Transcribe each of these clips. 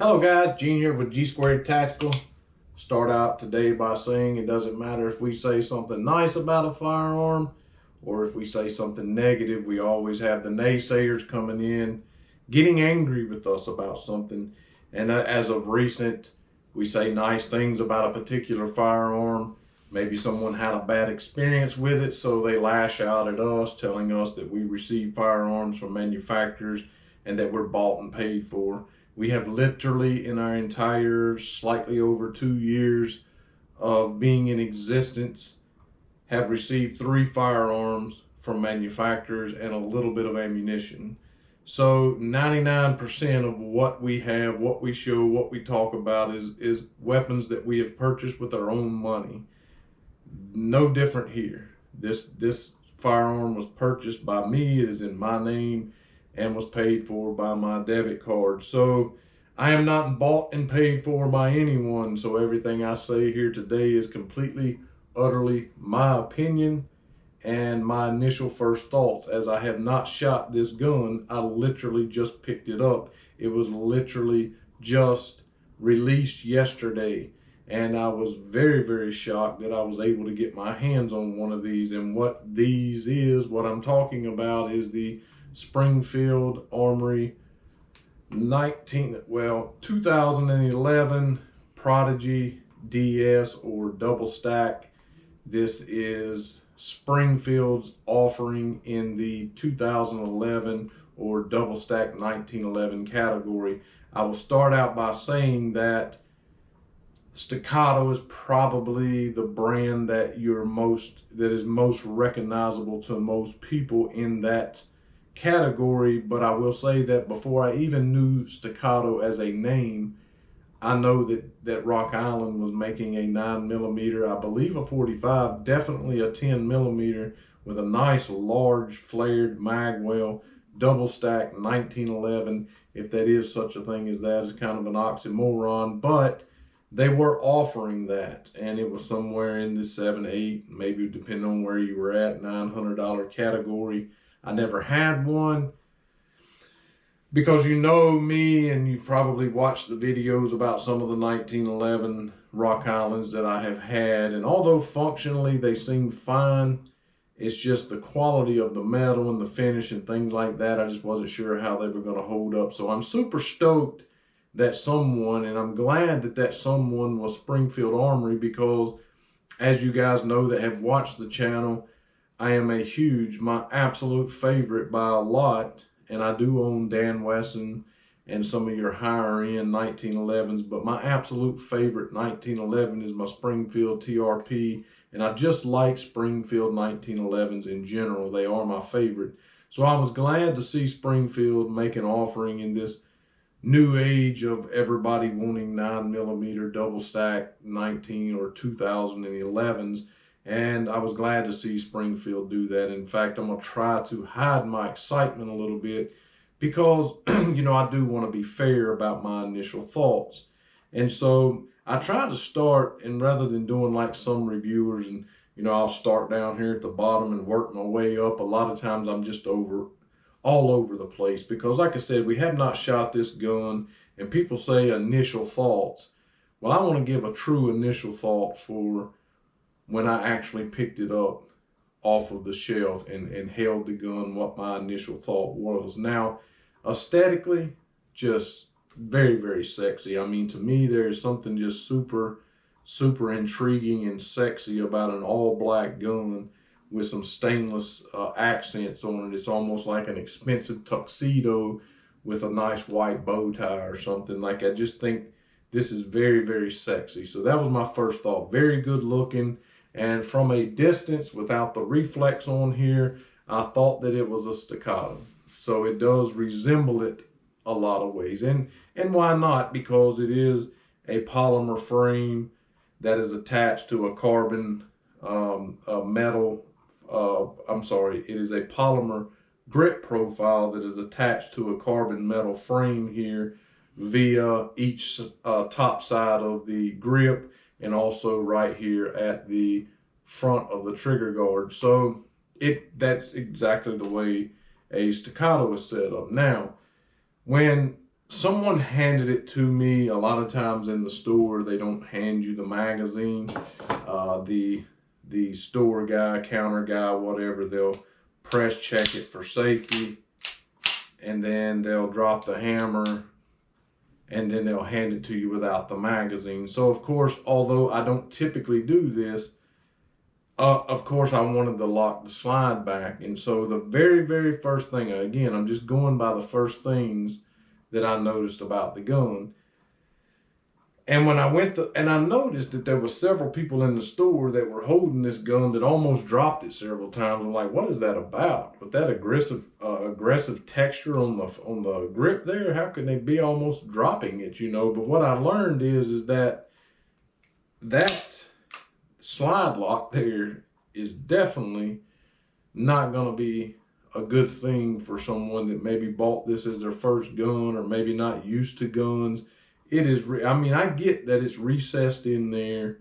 Hello guys, Gene here with G Squared Tactical. Start out today by saying it doesn't matter if we say something nice about a firearm or if we say something negative. We always have the naysayers coming in, getting angry with us about something. And as of recent, we say nice things about a particular firearm. Maybe someone had a bad experience with it, so they lash out at us, telling us that we receive firearms from manufacturers and that we're bought and paid for. We have literally, in our entire slightly over 2 years of being in existence, have received 3 firearms from manufacturers and a little bit of ammunition. So 99% of what we have, what we show, what we talk about is weapons that we have purchased with our own money. No different here. This firearm was purchased by me. It is in my name and was paid for by my debit card. So I am not bought and paid for by anyone. So everything I say here today is completely, utterly my opinion and my initial first thoughts. As I have not shot this gun, I literally just picked it up. It was literally just released yesterday. And I was very, very shocked that I was able to get my hands on one of these. And what these is, what I'm talking about is the Springfield Armory 2011 Prodigy DS or double stack. This is Springfield's offering in the 2011 or double stack 1911 category. I will start out by saying that Staccato is probably the brand that is most recognizable to most people in that category. But I will say that before I even knew Staccato as a name, I know that Rock Island was making a 9mm, I believe a 45, definitely a 10mm with a nice large flared mag well, double stack 1911. If that is such a thing as that, is kind of an oxymoron, but they were offering that, and it was somewhere in the 7, 8, maybe depending on where you were at, $900 category. I never had one because you know me, and you've probably watched the videos about some of the 1911 Rock Islands that I have had, and although functionally they seem fine, it's just the quality of the metal and the finish and things like that. I just wasn't sure how they were going to hold up. So I'm super stoked that someone, and I'm glad that someone was Springfield Armory, because as you guys know that have watched the channel, I am my absolute favorite by a lot, and I do own Dan Wesson and some of your higher end 1911s, but my absolute favorite 1911 is my Springfield TRP, and I just like Springfield 1911s in general. They are my favorite. So I was glad to see Springfield make an offering in this new age of everybody wanting 9mm double stack 19 or 2011s, and I was glad to see Springfield do that. In fact, I'm gonna try to hide my excitement a little bit because you know, I do want to be fair about my initial thoughts. And so I try to start, and rather than doing like some reviewers and you know, I'll start down here at the bottom and work my way up, a lot of times I'm just all over the place, because like I said, we have not shot this gun, and people say initial thoughts. Well, I want to give a true initial thought for when I actually picked it up off of the shelf and held the gun, what my initial thought was. Now, aesthetically, just very, very sexy. I mean, to me, there is something just super, super intriguing and sexy about an all black gun with some stainless accents on it. It's almost like an expensive tuxedo with a nice white bow tie or something. Like, I just think this is very, very sexy. So that was my first thought. Very good looking. And from a distance, without the reflex on here, I thought that it was a Staccato. So it does resemble it a lot of ways. And why not? Because it is a polymer frame that is attached to a carbon metal. It is a polymer grip profile that is attached to a carbon metal frame here via each top side of the grip, and also right here at the front of the trigger guard. So that's exactly the way a Staccato is set up. Now, when someone handed it to me. A lot of times in the store, they don't hand you the magazine. The store guy, counter guy, whatever, they'll press check it for safety, and then they'll drop the hammer, and then they'll hand it to you without the magazine. So of course, although I don't typically do this, of course I wanted to lock the slide back. And so the very first thing, again, I'm just going by the first things that I noticed about the gun. And when I went to, and I noticed that there were several people in the store that were holding this gun that almost dropped it several times. I'm like, what is that about? With that aggressive texture on the grip there, how can they be almost dropping it, you know? But what I learned is that slide lock there is definitely not going to be a good thing for someone that maybe bought this as their first gun or maybe not used to guns. It is, I mean, I get that it's recessed in there,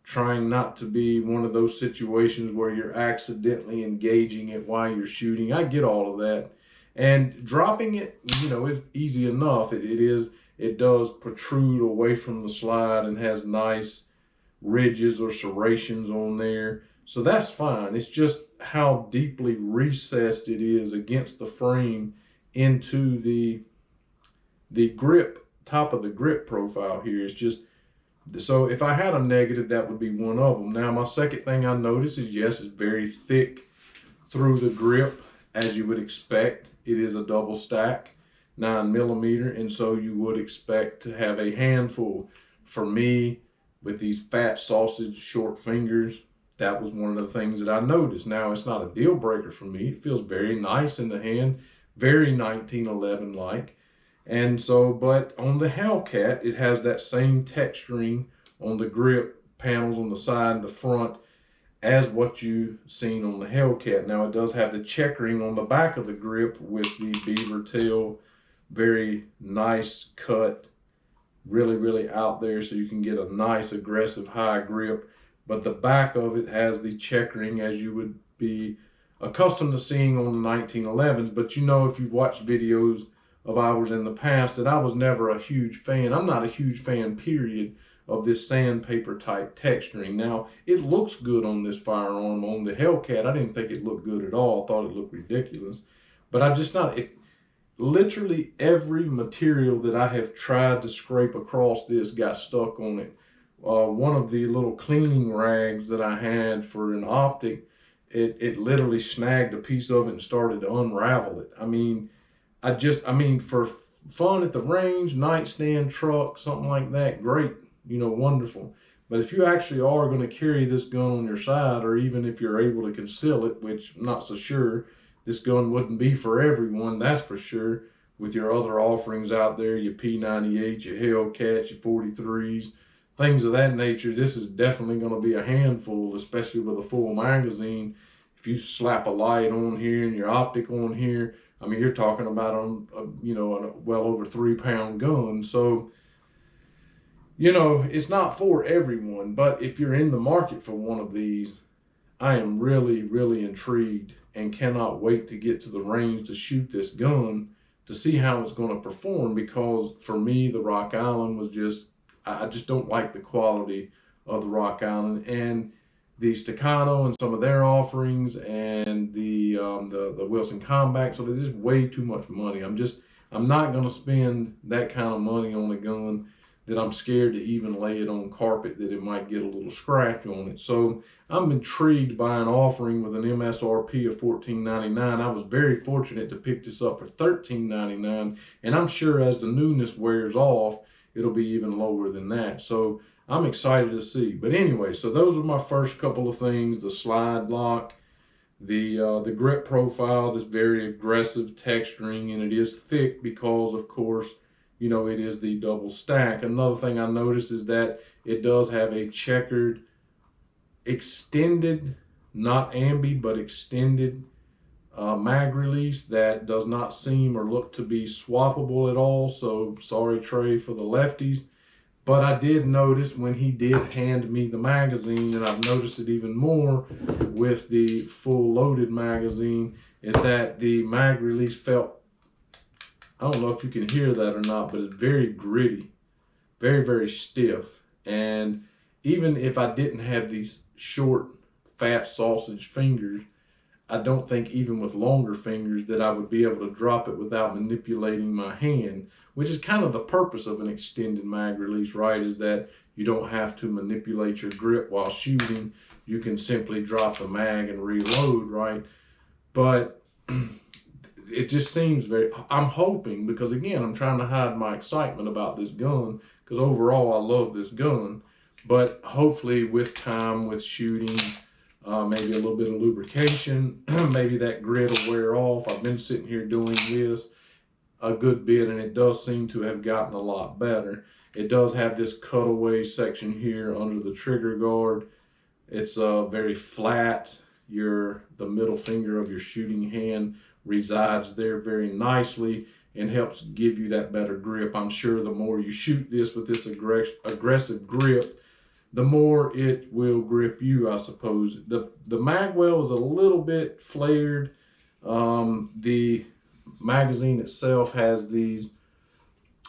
trying not to be one of those situations where you're accidentally engaging it while you're shooting. I get all of that. And dropping it, you know, is easy enough. It does protrude away from the slide and has nice ridges or serrations on there. So that's fine. It's just how deeply recessed it is against the frame into the grip, top of the grip profile here. It's just, so if I had a negative, that would be one of them. Now my second thing I noticed is, yes, it's very thick through the grip, as you would expect. It is a double stack 9mm, and so you would expect to have a handful. For me, with these fat sausage short fingers, that was one of the things that I noticed. Now it's not a deal breaker for me. It feels very nice in the hand, very 1911 like. And so, but on the Hellcat, it has that same texturing on the grip panels on the side and the front as what you've seen on the Hellcat. Now it does have the checkering on the back of the grip with the beaver tail, very nice cut, really out there, so you can get a nice aggressive high grip. But the back of it has the checkering as you would be accustomed to seeing on the 1911s. But you know, if you've watched videos of ours in the past, that I was never a huge fan. I'm not a huge fan, period, of this sandpaper type texturing. Now, it looks good on this firearm. On the Hellcat, I didn't think it looked good at all. I thought it looked ridiculous. But I'm just not, literally every material that I have tried to scrape across this got stuck on it. One of the little cleaning rags that I had for an optic, it literally snagged a piece of it and started to unravel it. I mean, for fun at the range, nightstand, truck, something like that, great, you know, wonderful. But if you actually are going to carry this gun on your side, or even if you're able to conceal it, which I'm not so sure, this gun wouldn't be for everyone, that's for sure. With your other offerings out there, your P98, your Hellcats, your 43s, things of that nature, this is definitely going to be a handful, especially with a full magazine. If you slap a light on here and your optic on here, I mean, you're talking about you know, a well over 3-pound gun. So, you know, it's not for everyone. But if you're in the market for one of these, I am really intrigued and cannot wait to get to the range to shoot this gun to see how it's going to perform. Because for me, the Rock Island was just, I just don't like the quality of the Rock Island. And the Staccato and some of their offerings, and the Wilson Combat, so there's just way too much money. I'm not going to spend that kind of money on a gun that I'm scared to even lay it on carpet, that it might get a little scratch on it. So I'm intrigued by an offering with an MSRP of $14.99. I was very fortunate to pick this up for $13.99, and I'm sure as the newness wears off, it'll be even lower than that. So I'm excited to see. But anyway, so those are my first couple of things: the slide lock, the grip profile, this very aggressive texturing, and it is thick because, of course, you know, it is the double stack. Another thing I noticed is that it does have a checkered, extended, not ambi, but extended mag release that does not seem or look to be swappable at all. So sorry, Trey, for the lefties. But I did notice when he did hand me the magazine, and I've noticed it even more with the full loaded magazine, is that the mag release felt I don't know if you can hear that or not, but it's very gritty, very, very stiff. And even if I didn't have these short, fat sausage fingers, I don't think even with longer fingers that I would be able to drop it without manipulating my hand, which is kind of the purpose of an extended mag release, right? Is that you don't have to manipulate your grip while shooting. You can simply drop the mag and reload, right? But it just seems very, I'm hoping, because again, I'm trying to hide my excitement about this gun, because overall I love this gun, but hopefully with time, with shooting, maybe a little bit of lubrication, maybe that grit will wear off. I've been sitting here doing this a good bit, and it does seem to have gotten a lot better. It does have this cutaway section here under the trigger guard. It's very flat. The middle finger of your shooting hand resides there very nicely and helps give you that better grip. I'm sure the more you shoot this with this aggressive grip, the more it will grip you, I suppose. The magwell is a little bit flared. The magazine itself has these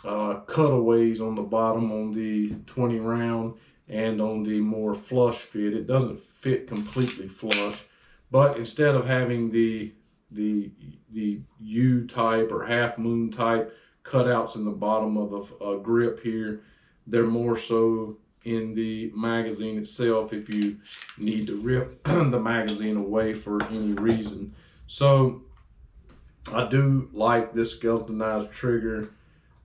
cutaways on the bottom on the 20 round and on the more flush fit. It doesn't fit completely flush, but instead of having the U type or half moon type cutouts in the bottom of the grip here, they're more so in the magazine itself if you need to rip the magazine away for any reason. So I do like this skeletonized trigger.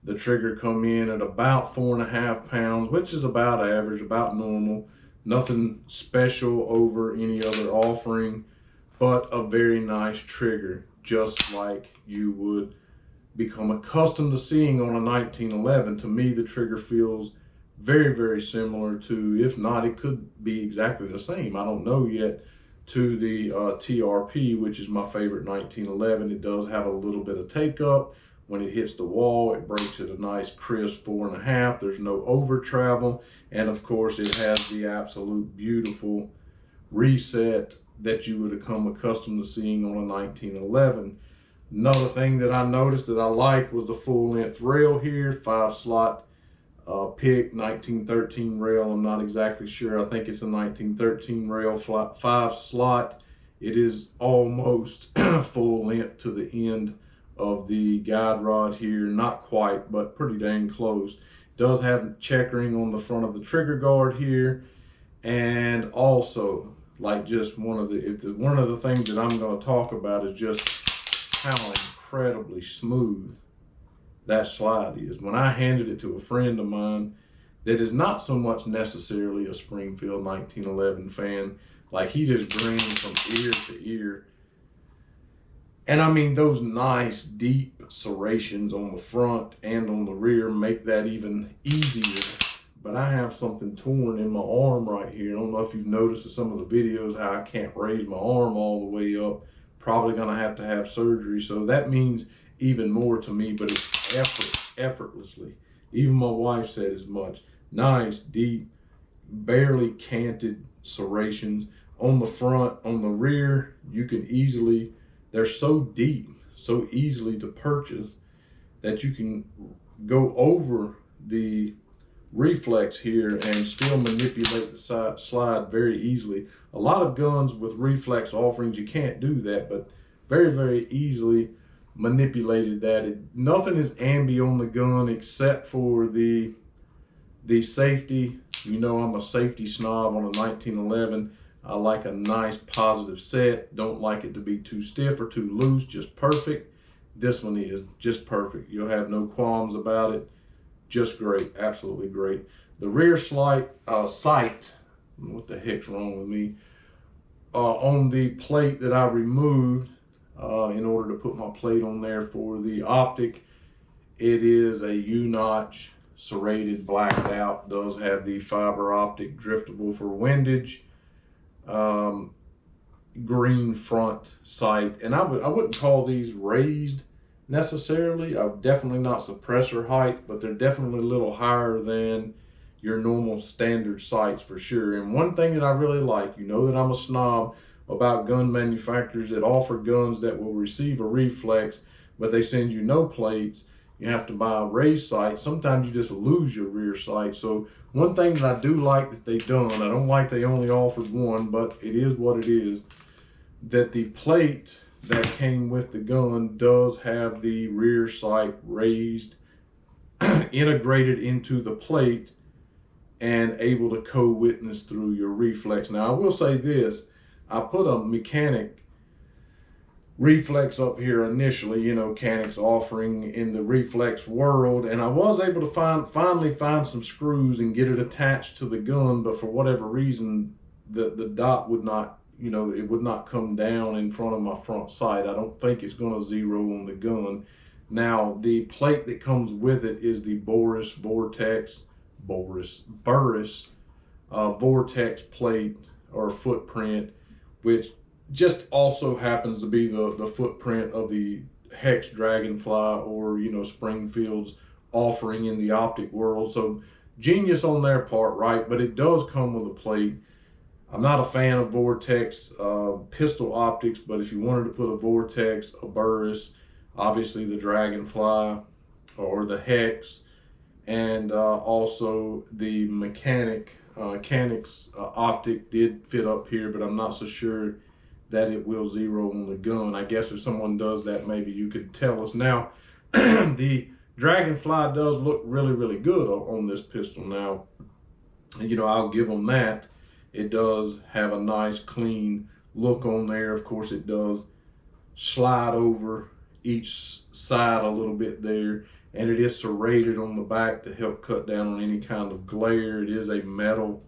The trigger come in at about 4.5 pounds, which is about average, about normal. Nothing special over any other offering, but a very nice trigger, just like you would become accustomed to seeing on a 1911. To me, the trigger feels very, very similar to, if not, it could be exactly the same, I don't know yet, to the TRP, which is my favorite 1911. It does have a little bit of take up. When it hits the wall, it breaks at a nice crisp 4.5. There's no over travel. And of course, it has the absolute beautiful reset that you would become accustomed to seeing on a 1911. Another thing that I noticed that I liked was the full length rail here, 5-slot pick, 1913 rail. I'm not exactly sure. I think it's a 1913 rail, 5-slot. It is almost full length to the end of the guide rod here. Not quite, but pretty dang close. It does have checkering on the front of the trigger guard here. And also, like, just one of the things that I'm going to talk about is just how incredibly smooth that slide is. When I handed it to a friend of mine that is not so much necessarily a Springfield 1911 fan, like, he just grinned from ear to ear. And I mean, those nice deep serrations on the front and on the rear make that even easier. But I have something torn in my arm right here. I don't know if you've noticed in some of the videos how I can't raise my arm all the way up. Probably gonna have to have surgery. So that means even more to me, but it's effortlessly. Even my wife said as much. Nice, deep, barely canted serrations on the front. On the rear, you can easily, they're so deep, so easily to purchase that you can go over the reflex here and still manipulate the slide very easily. A lot of guns with reflex offerings, you can't do that, but very, very easily manipulated that. Nothing is ambi on the gun except for the safety. You know, I'm a safety snob on a 1911. I like a nice positive set. Don't like it to be too stiff or too loose, just perfect. This one is just perfect. You'll have no qualms about it. Just great, absolutely great. The rear sight, what the heck's wrong with me? On the plate that I removed in order to put my plate on there for the optic, it is a U-notch, serrated, blacked out, does have the fiber optic driftable for windage, green front sight. And I wouldn't call these raised necessarily. Definitely not suppressor height, but they're definitely a little higher than your normal standard sights for sure. And one thing that I really like, you know that I'm a snob about gun manufacturers that offer guns that will receive a reflex, but they send you no plates. you have to buy a raised sight. Sometimes you just lose your rear sight. So one thing that I do like that they done, I don't like they only offered one, but it is what it is, that the plate that came with the gun does have the rear sight raised, integrated into the plate, and able to co-witness through your reflex. Now I will say this, I put a mechanic reflex up here initially, you know, mechanics offering in the reflex world, and I was able to finally find some screws and get it attached to the gun, but for whatever reason the dot would not, you know, it would not come down in front of my front sight. I don't think it's going to zero on the gun. Now the plate that comes with it is the Burris Vortex plate or footprint, which just also happens to be the footprint of the Hex Dragonfly, or, you know, Springfield's offering in the optic world. So genius on their part, right? But it does come with a plate. I'm not a fan of Vortex pistol optics, but if you wanted to put a Vortex, a Burris, obviously the Dragonfly or the Hex, and also the Mechanics optic did fit up here, but I'm not so sure that it will zero on the gun. I guess if someone does that, maybe you could tell us. Now, the Dragonfly does look really, really good on this pistol. Now, you know, I'll give them that. It does have a nice, clean look on there. Of course, it does slide over each side a little bit there, and it is serrated on the back to help cut down on any kind of glare. It is a metal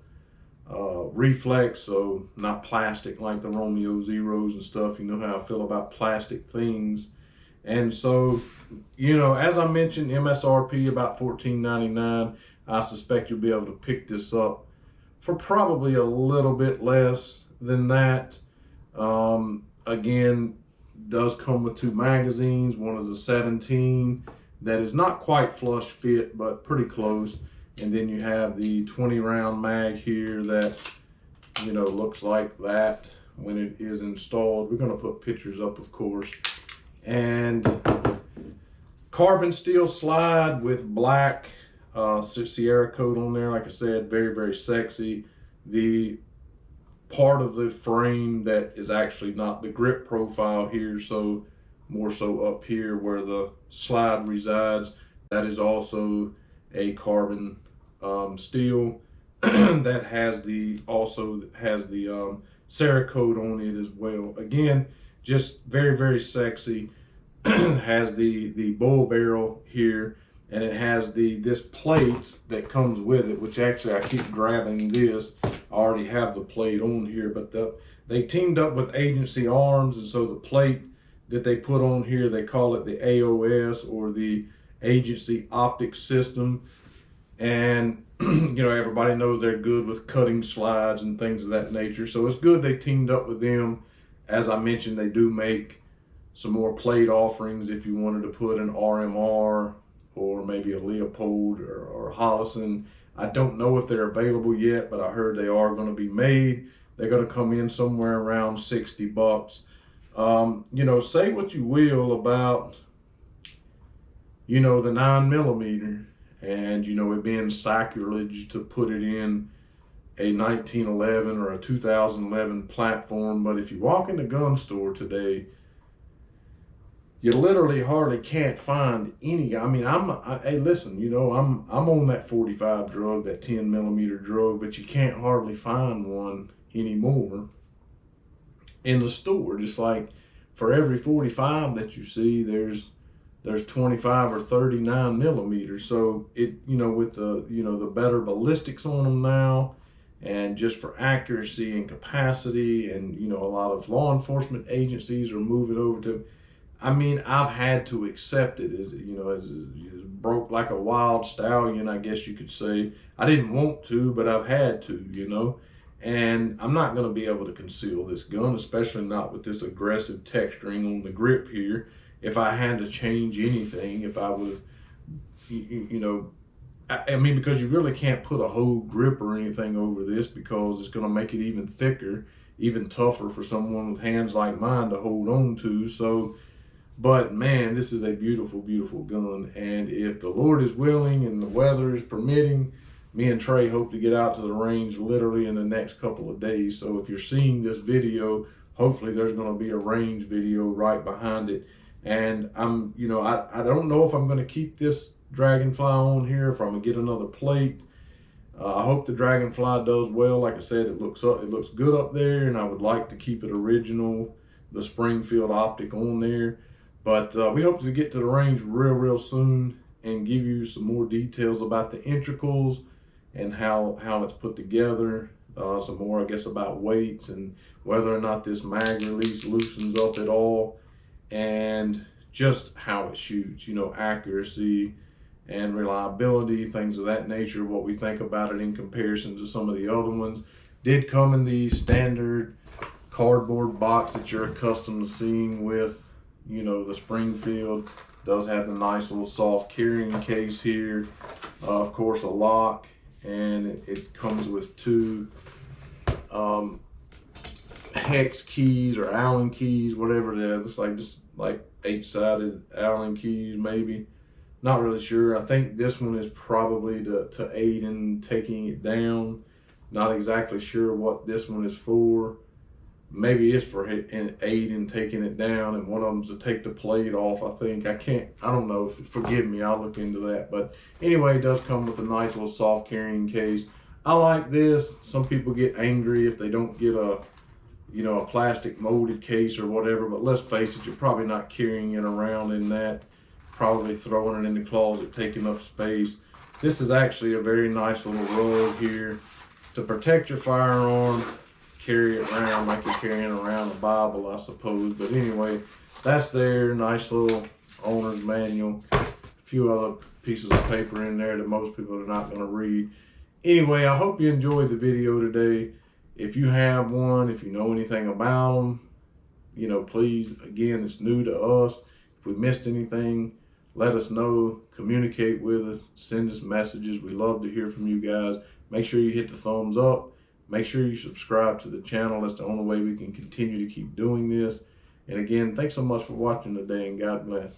reflex, so not plastic like the Romeo Zeros and stuff. You know how I feel about plastic things. And so, you know, as I mentioned, MSRP about $14.99. I suspect you'll be able to pick this up for probably a little bit less than that. Again, does come with 2 magazines. One is a 17 that is not quite flush fit, but pretty close. And then you have the 20 round mag here that, you know, looks like that when it is installed. We're going to put pictures up, of course. And carbon steel slide with black Sierra coat on there. Like I said, very, very sexy. The part of the frame that is actually not the grip profile here, so more so up here where the slide resides, that is also a carbon steel that has the Cerakote on it as well. Again, just very, very sexy. Has the bull barrel here, and it has this plate that comes with it, which actually I keep grabbing this. I already have the plate on here, but they teamed up with Agency Arms, and so the plate that they put on here, they call it the AOS, or the Agency Optic System. And you know, everybody knows they're good with cutting slides and things of that nature, so it's good they teamed up with them. As I mentioned, they do make some more plate offerings if you wanted to put an RMR or maybe a Leopold or Hollison. I don't know if they're available yet, but I heard they are going to be made. They're going to come in somewhere around $60. You know, say what you will about, you know, the 9mm, and, you know, it being sacrilege to put it in a 1911 or a 2011 platform. But if you walk in the gun store today, you literally hardly can't find any. I mean, hey, listen, you know, I'm on that 45 drug, that 10mm drug, but you can't hardly find one anymore in the store. Just like for every 45 that you see, there's 25 or 39mm. So it, you know, with the, you know, the better ballistics on them now, and just for accuracy and capacity, and, you know, a lot of law enforcement agencies are moving over to, I mean, I've had to accept it as, you know, as broke like a wild stallion, I guess you could say. I didn't want to, but I've had to, you know. And I'm not going to be able to conceal this gun, especially not with this aggressive texturing on the grip here. If I had to change anything, if I was, you know, I mean, because you really can't put a whole grip or anything over this, because it's going to make it even thicker, even tougher for someone with hands like mine to hold on to. So But man, this is a beautiful, beautiful gun. And if the Lord is willing and the weather is permitting, me and Trey hope to get out to the range literally in the next couple of days. So if you're seeing this video, hopefully there's going to be a range video right behind it. And I don't know if I'm going to keep this Dragonfly on here, if I'm going to get another plate. I hope the Dragonfly does well. Like I said, it looks good up there, and I would like to keep it original, the Springfield optic on there. But we hope to get to the range real soon and give you some more details about the intricals and how it's put together. Some more, I guess, about weights and whether or not this mag release loosens up at all, and just how it shoots, accuracy and reliability, things of that nature, what we think about it in comparison to some of the other ones. Did come in the standard cardboard box that you're accustomed to seeing with, the Springfield. Does have the nice little soft carrying case here. Of course, a lock, and it comes with two hex keys or Allen keys, whatever it is. It's just like 8-sided Allen keys, maybe. Not really sure. I think this one is probably to aid in taking it down. Not exactly sure what this one is for. Maybe it's for aid in taking it down, and one of them's to take the plate off, I think. I don't know. Forgive me, I'll look into that. But anyway, it does come with a nice little soft carrying case. I like this. Some people get angry if they don't get a plastic molded case or whatever, but let's face it, you're probably not carrying it around in that. Probably throwing it in the closet, taking up space. This is actually a very nice little rug here to protect your firearm. Carry it around like you're carrying around a Bible, I suppose. But anyway, that's their nice little owner's manual. A few other pieces of paper in there that most people are not going to read. Anyway, I hope you enjoyed the video today. If you have one, if you know anything about them, please, again, it's new to us. If we missed anything, let us know, communicate with us, send us messages. We love to hear from you guys. Make sure you hit the thumbs up. Make sure you subscribe to the channel. That's the only way we can continue to keep doing this. And again, thanks so much for watching today, and God bless.